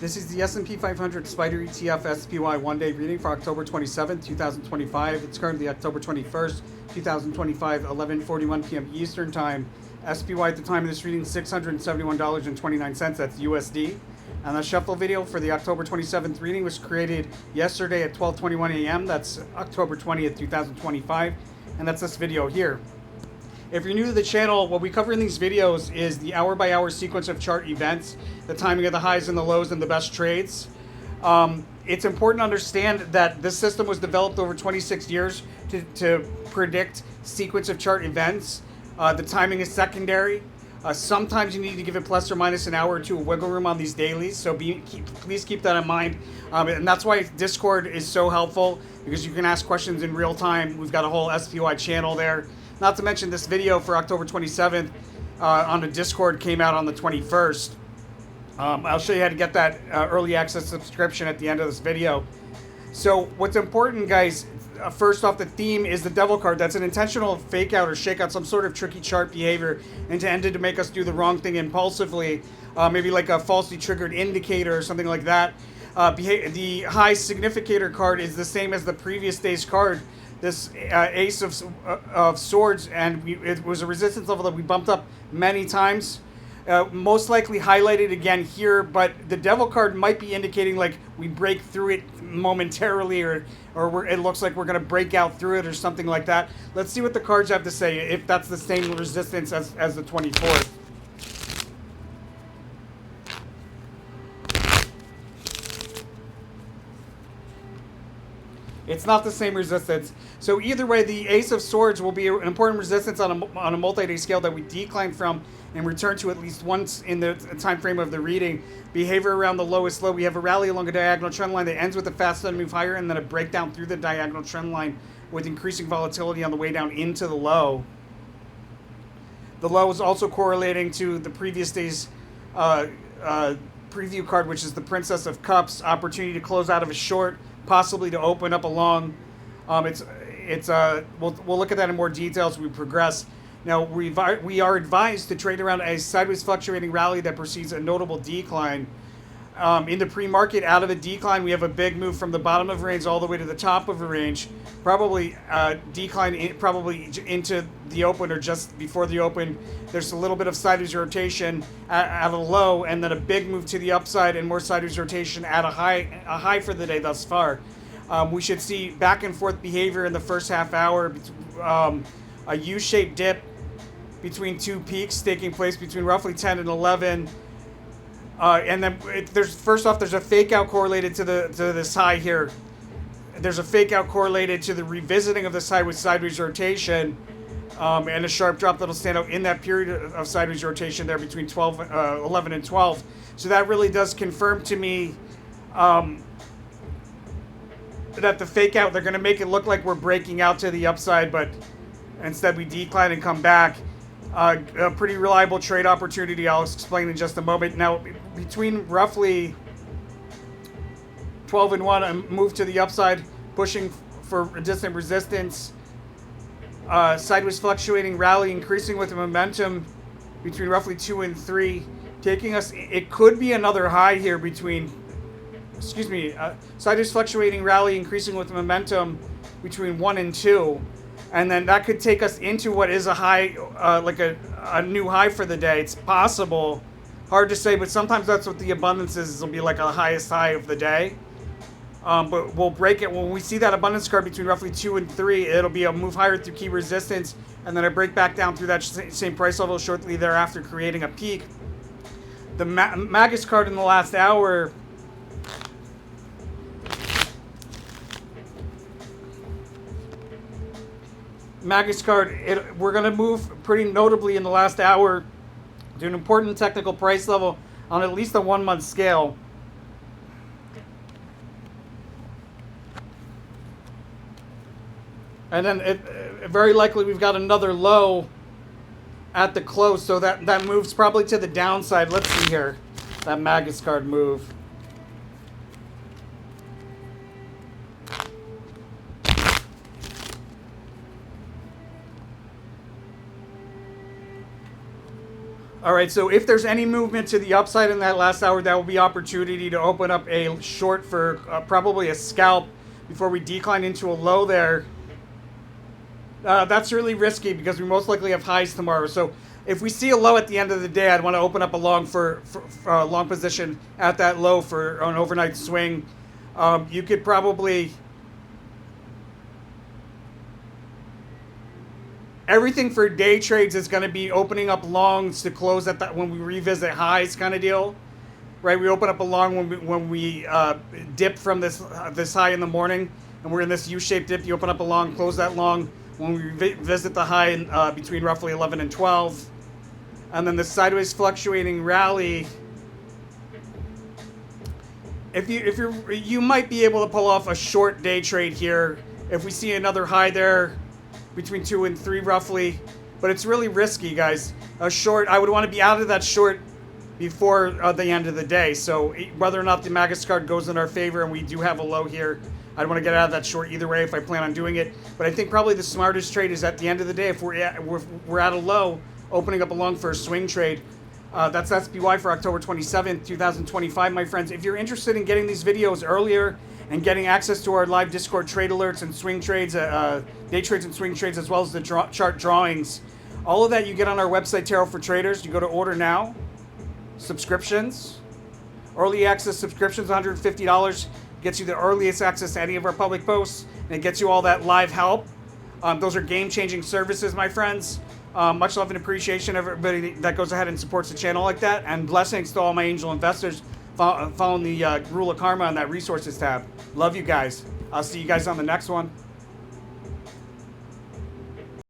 This is the S&P 500 SPDR ETF SPY one-day reading for October 27, 2025. It's currently October 21st, 2025, 11:41 p.m. Eastern Time. SPY at the time of this reading, $671.29. That's USD. And the shuffle video for the October 27th reading was created yesterday at 12:21 a.m. That's October 20th, 2025. And that's this video here. If you're new to the channel, what we cover in these videos is the hour-by-hour sequence of chart events, the timing of the highs and the lows, and the best trades. It's important to understand that this system was developed over 26 years to predict sequence of chart events. The timing is secondary. Sometimes you need to give it plus or minus an hour or two of wiggle room on these dailies, so please keep that in mind. And that's why Discord is so helpful, because you can ask questions in real time. We've got a whole SPY channel there. Not to mention this video for October 27th on the Discord came out on the 21st. I'll show you how to get that early access subscription at the end of this video. So what's important, guys, first off, the theme is the devil card. That's an intentional fake out or shake out, some sort of tricky chart behavior intended to make us do the wrong thing impulsively, maybe like a falsely triggered indicator or something like that. The high significator card is the same as the previous day's card. This Ace of Swords, and it was a resistance level that we bumped up many times. Most likely highlighted again here, but the devil card might be indicating like we break through it momentarily, or it looks like we're going to break out through it or something like that. Let's see what the cards have to say, if that's the same resistance as the 24th. It's not the same resistance. So either way, the Ace of Swords will be an important resistance on a multi-day scale that we decline from and return to at least once in the time frame of the reading. Behavior around the lowest low. We have a rally along a diagonal trend line that ends with a fast sudden move higher, and then a breakdown through the diagonal trend line with increasing volatility on the way down into the low. The low is also correlating to the previous day's preview card, which is the Princess of Cups. Opportunity to close out of a short, possibly to open up a long. We'll look at that in more detail as we progress. Now, we are advised to trade around a sideways fluctuating rally that precedes a notable decline. In the pre-market, out of a decline, we have a big move from the bottom of a range all the way to the top of a range. Probably decline into the open or just before the open. There's a little bit of sideways rotation at a low, and then a big move to the upside and more sideways rotation at a high for the day thus far. We should see back and forth behavior in the first half hour. A U-shaped dip between two peaks taking place between roughly 10 and 11. And then there's a fake out correlated to this high here. There's a fake out correlated to the revisiting of this high with sideways rotation, and a sharp drop that'll stand out in that period of sideways rotation there between 11 and 12. So that really does confirm to me that the fake out, they're going to make it look like we're breaking out to the upside, but instead we decline and come back. A pretty reliable trade opportunity I'll explain in just a moment. Now, between roughly 12 and 1, a move to the upside, pushing for distant resistance. Sideways fluctuating rally, increasing with the momentum between roughly 2 and 3, taking us, it could be another high here between, sideways fluctuating rally, increasing with momentum between 1 and 2. And then that could take us into what is a high, like a new high for the day. It's possible. Hard to say, but sometimes that's what the abundance is. It'll be like a highest high of the day. But we'll break it. When we see that abundance card between roughly 2 and 3, it'll be a move higher through key resistance, and then a break back down through that same price level shortly thereafter, creating a peak. The Magus card in the last hour, Magus card, we're going to move pretty notably in the last hour to an important technical price level on at least a 1-month scale. And then very likely we've got another low at the close, so that moves probably to the downside. Let's see here, that Magus card move. All right, so if there's any movement to the upside in that last hour, that will be opportunity to open up a short for probably a scalp before we decline into a low there. That's really risky because we most likely have highs tomorrow. So if we see a low at the end of the day, I'd want to open up a long for a long position at that low for an overnight swing. You could probably... Everything for day trades is going to be opening up longs to close at that when we revisit highs kind of deal, right? We open up a long when we dip from this high in the morning, and we're in this U-shaped dip. You open up a long, close that long when we visit the high in, between roughly 11 and 12, and then the sideways fluctuating rally. You might be able to pull off a short day trade here if we see another high there between 2 and 3 roughly, but it's really risky, guys. A short, I would want to be out of that short before the end of the day. So whether or not the Magus card goes in our favor and we do have a low here, I'd want to get out of that short either way if I plan on doing it. But I think probably the smartest trade is at the end of the day, if we're at a low, opening up a long for a swing trade. That's SPY for October 27th, 2025, my friends. If you're interested in getting these videos earlier and getting access to our live Discord trade alerts and swing trades, day trades and swing trades, as well as the chart drawings, all of that you get on our website, Tarot for Traders. You go to order now, subscriptions, early access subscriptions, $150, gets you the earliest access to any of our public posts, and it gets you all that live help. Those are game-changing services, my friends. Much love and appreciation, everybody that goes ahead and supports the channel like that, and blessings to all my angel investors following the rule of karma on that resources tab. Love you guys. I'll see you guys on the next one.